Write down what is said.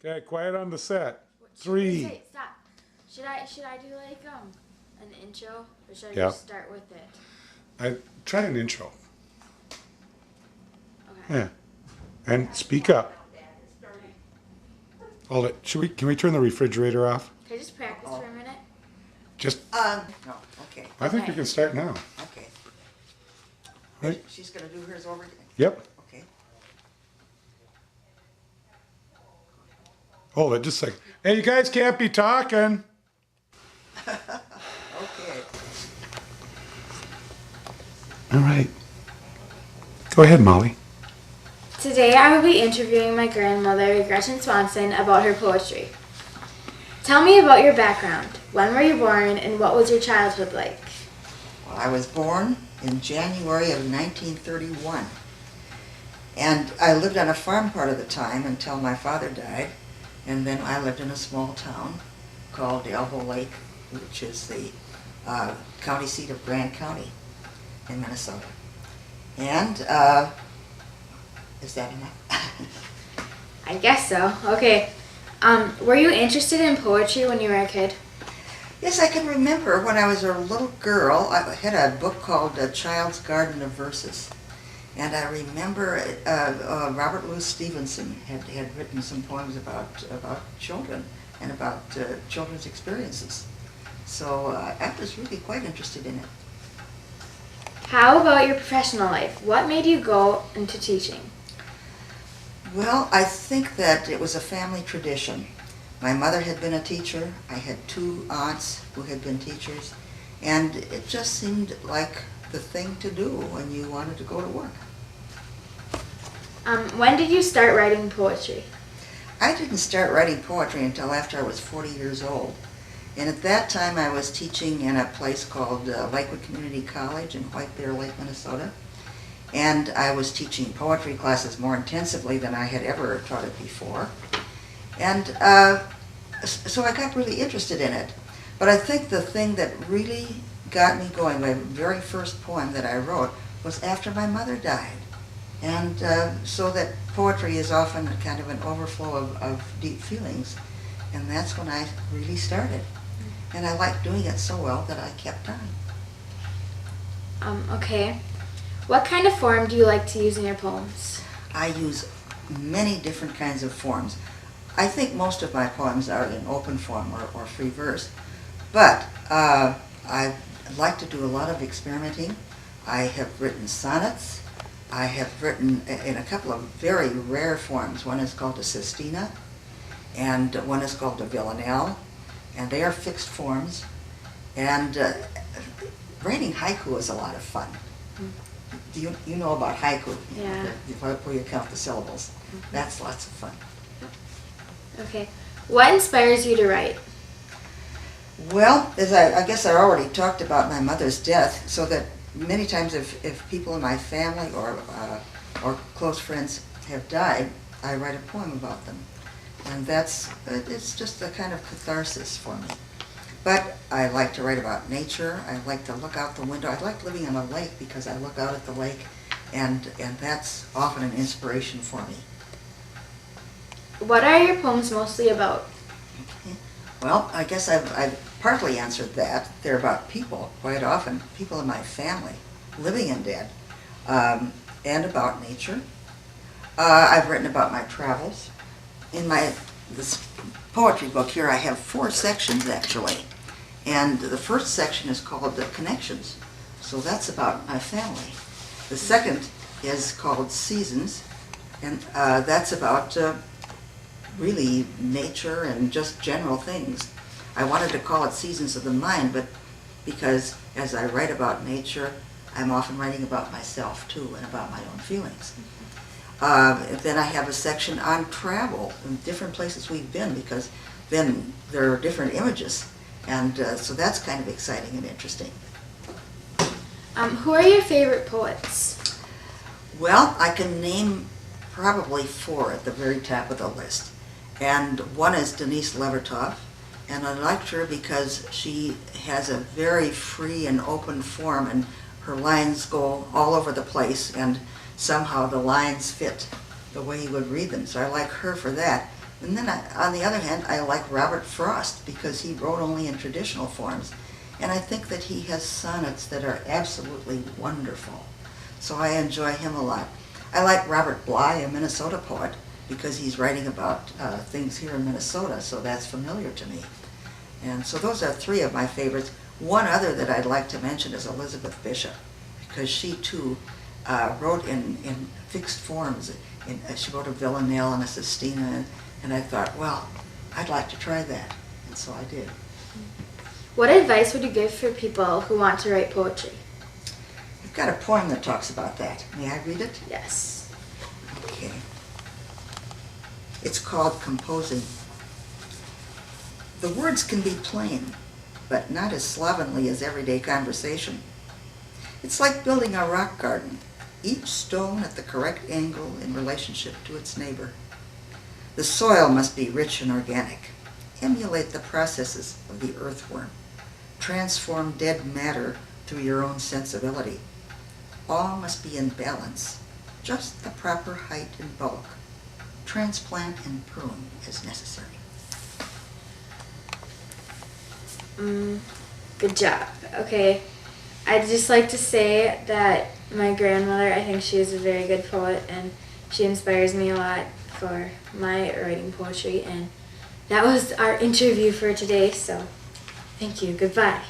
Okay, quiet on the set. Wait, 3. stop. Should I do like an intro or should I Yeah. just start with it? I try an intro. Okay. Yeah. And speak up. Hold it. Can we turn the refrigerator off? Can I just practice for a minute? Just No, okay, I think we can start now. okay. Right? She's gonna do hers over again? Yep. Okay. Hold it just a second. Hey, you guys can't be talking. Okay. All right. Go ahead, Molly. Today I will be interviewing my grandmother, Gretchen Swanson, about her poetry. Tell me about your background. When were you born and what was your childhood like? Well, I was born in January of 1931. And I lived on a farm part of the time until my father died. And then I lived in a small town called Elbow Lake, which is the county seat of Grand County in Minnesota. And is that enough? I guess so. Okay. Were you interested in poetry when you were a kid? Yes, I can remember when I was a little girl, I had a book called A Child's Garden of Verses. And I remember Robert Louis Stevenson had written some poems about children and about children's experiences. So I was really quite interested in it. How about your professional life? What made you go into teaching? Well, I think that it was a family tradition. My mother had been a teacher. I had two aunts who had been teachers. And it just seemed like the thing to do when you wanted to go to work. When did you start writing poetry? I didn't start writing poetry until after I was 40 years old. And at that time I was teaching in a place called Lakewood Community College in White Bear Lake, Minnesota. And I was teaching poetry classes more intensively than I had ever taught it before. And so I got really interested in it. But I think the thing that really got me going, my very first poem that I wrote, was after my mother died. And so that poetry is often a kind of an overflow of deep feelings. And that's when I really started. And I liked doing it so well that I kept on. Okay. What kind of form do you like to use in your poems? I use many different kinds of forms. I think most of my poems are in open form or free verse. But I like to do a lot of experimenting. I have written sonnets. I have written in a couple of very rare forms. One is called a sestina, and one is called a villanelle, and they are fixed forms. And writing haiku is a lot of fun. Do you know about haiku? Yeah. Where you count the syllables. That's lots of fun. Okay. What inspires you to write? Well, as I guess I already talked about my mother's death, so that many times if people in my family or close friends have died, I write a poem about them. And it's just a kind of catharsis for me. But I like to write about nature. I like to look out the window. I like living on a lake because I look out at the lake, and that's often an inspiration for me. What are your poems mostly about? Well, I guess I've partly answered that. They're about people, quite often, people in my family, living and dead, and about nature. I've written about my travels. In this poetry book here, I have 4 sections, actually. And the first section is called The Connections, so that's about my family. The second is called Seasons, and that's about really nature and just general things. I wanted to call it Seasons of the Mind, but because as I write about nature, I'm often writing about myself too and about my own feelings. Then I have a section on travel and different places we've been, because then there are different images, and so that's kind of exciting and interesting. Who are your favorite poets? Well, I can name probably 4 at the very top of the list. And one is Denise Levertov, and I liked her because she has a very free and open form, and her lines go all over the place, and somehow the lines fit the way you would read them. So I like her for that. And then on the other hand, I like Robert Frost because he wrote only in traditional forms. And I think that he has sonnets that are absolutely wonderful. So I enjoy him a lot. I like Robert Bly, a Minnesota poet, because he's writing about things here in Minnesota, so that's familiar to me. And so those are three of my favorites. One other that I'd like to mention is Elizabeth Bishop, because she too wrote in fixed forms. She wrote a villanelle and a sestina, and I thought, well, I'd like to try that, and so I did. What advice would you give for people who want to write poetry? I've got a poem that talks about that. May I read it? Yes. Okay. It's called Composing. The words can be plain, but not as slovenly as everyday conversation. It's like building a rock garden, each stone at the correct angle in relationship to its neighbor. The soil must be rich and organic. Emulate the processes of the earthworm. Transform dead matter through your own sensibility. All must be in balance, just the proper height and bulk. Transplant and prune as necessary. Good job. Okay, I'd just like to say that my grandmother, I think she is a very good poet, and she inspires me a lot for my writing poetry. And that was our interview for today, so thank you. Goodbye.